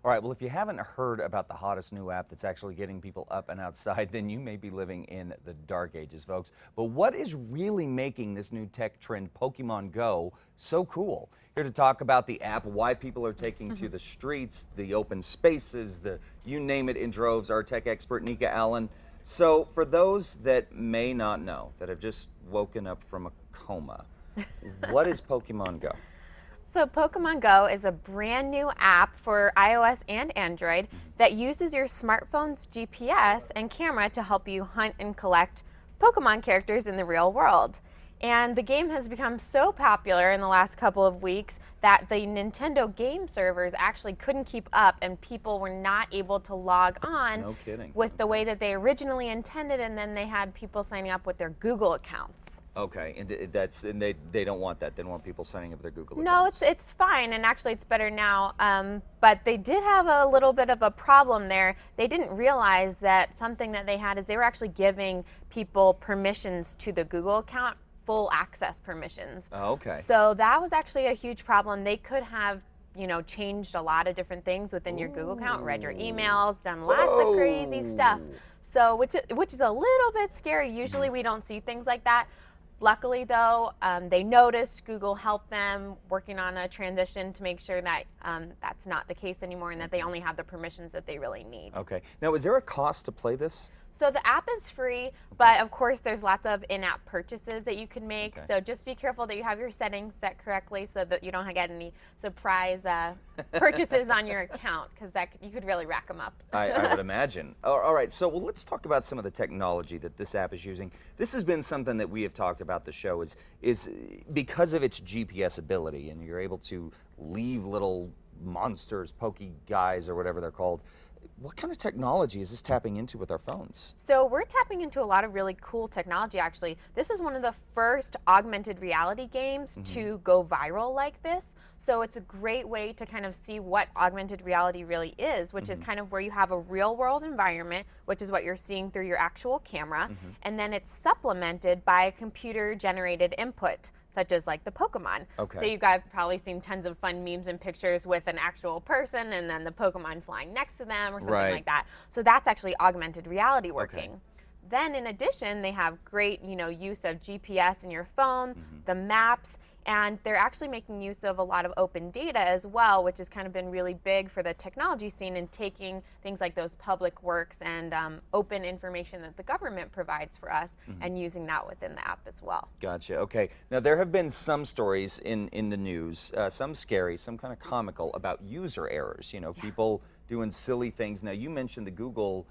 All right, well, if you haven't heard about the hottest new app that's actually getting people up and outside, then you may be living in the dark ages, folks. But what is really making this new tech trend, Pokemon Go, so cool? Here to talk about the app, why people are taking to the streets, the open spaces, you name it, in droves, our tech expert, Nika Allen. So for those that may not know, that have just woken up from a coma, what is Pokemon Go? So Pokemon Go is a brand new app for iOS and Android that uses your smartphone's GPS and camera to help you hunt and collect Pokemon characters in the real world. And the game has become so popular in the last couple of weeks that the Nintendo game servers actually couldn't keep up and people were not able to log on No kidding. with the way that they originally intended, and then they had people signing up with their Google accounts. Okay, and they don't want that. They don't want people signing up with their Google No, accounts. it's fine, and actually it's better now. But they did have a little bit of a problem there. They didn't realize that something that they had is they were actually giving people permissions to the Google account, full access permissions. Oh, okay. So that was actually a huge problem. They could have, changed a lot of different things within your Google account, read your emails, done lots of crazy stuff. So which is a little bit scary. Usually we don't see things like that. Luckily, though, they noticed. Google helped them working on a transition to make sure that that's not the case anymore and that they only have the permissions that they really need. Okay. Now, is there a cost to play this? So the app is free, but of course there's lots of in-app purchases that you can make. Okay. So just be careful that you have your settings set correctly so that you don't get any surprise purchases on your account, because you could really rack them up. I would imagine. All right, so let's talk about some of the technology that this app is using. This has been something that we have talked about the show is because of its GPS ability, and you're able to leave little monsters, pokey guys, or whatever they're called. What kind of technology is this tapping into with our phones? So we're tapping into a lot of really cool technology, actually. This is one of the first augmented reality games to go viral like this. So it's a great way to kind of see what augmented reality really is, which is kind of where you have a real world environment, which is what you're seeing through your actual camera, and then it's supplemented by a computer generated input, such as like the Pokemon. Okay. So you guys have probably seen tons of fun memes and pictures with an actual person and then the Pokemon flying next to them or something like that. So that's actually augmented reality working. Okay. Then in addition, they have great, use of GPS in your phone, the maps, and they're actually making use of a lot of open data as well, which has kind of been really big for the technology scene and taking things like those public works and open information that the government provides for us and using that within the app as well. Gotcha. Okay. Now, there have been some stories in the news, some scary, some kind of comical, about user errors. People doing silly things. Now, you mentioned the Google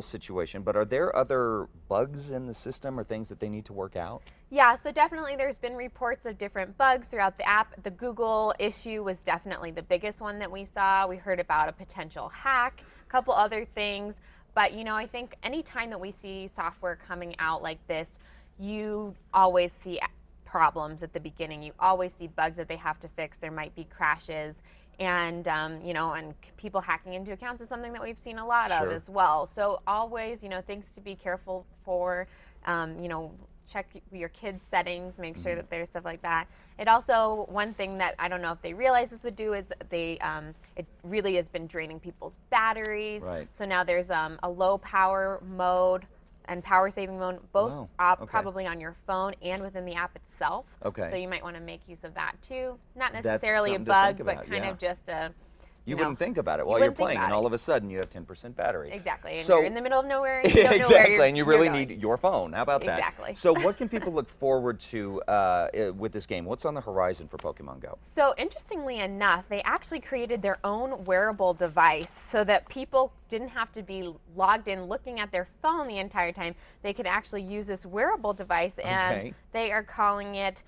situation, but are there other bugs in the system or things that they need to work out? Yeah, so definitely there's been reports of different bugs throughout the app. The Google issue was definitely the biggest one that we saw. We heard about a potential hack, a couple other things. But, I think anytime that we see software coming out like this, you always see problems at the beginning. You always see bugs that they have to fix. There might be crashes. And, and people hacking into accounts is something that we've seen a lot of as well. So always, things to be careful for, check your kids' settings, make sure that there's stuff like that. It also, one thing that I don't know if they realize this would do is it really has been draining people's batteries. Right. So now there's a low power mode and power saving mode, both probably on your phone and within the app itself. Okay. So you might want to make use of that too. Not That's necessarily a something to bug, think but about, kind of just a You wouldn't think about it while you you're wouldn't think playing, about and it. all of a sudden you have 10% battery. Exactly, and So- you're in the middle of nowhere, and you don't know where Exactly, and you really you're going. need your phone. How about that? Exactly. So what can people look forward to with this game? What's on the horizon for Pokemon Go? So interestingly enough, they actually created their own wearable device so that people didn't have to be logged in looking at their phone the entire time. They could actually use this wearable device, and they are calling it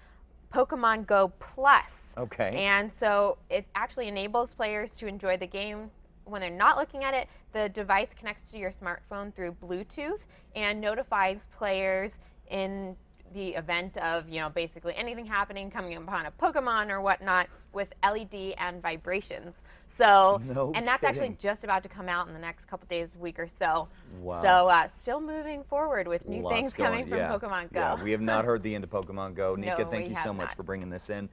Pokemon Go Plus. Okay. And so it actually enables players to enjoy the game when they're not looking at it. The device connects to your smartphone through Bluetooth and notifies players in the event of, basically anything happening, coming upon a Pokemon or whatnot, with LED and vibrations. So, No and that's actually kidding. just about to come out in the next couple days, week or so. Wow. So, still moving forward with new Lots things going- coming from yeah, Pokemon Go. Yeah, we have not heard the end of Pokemon Go. Nika, No, thank we you have so much not. for bringing this in.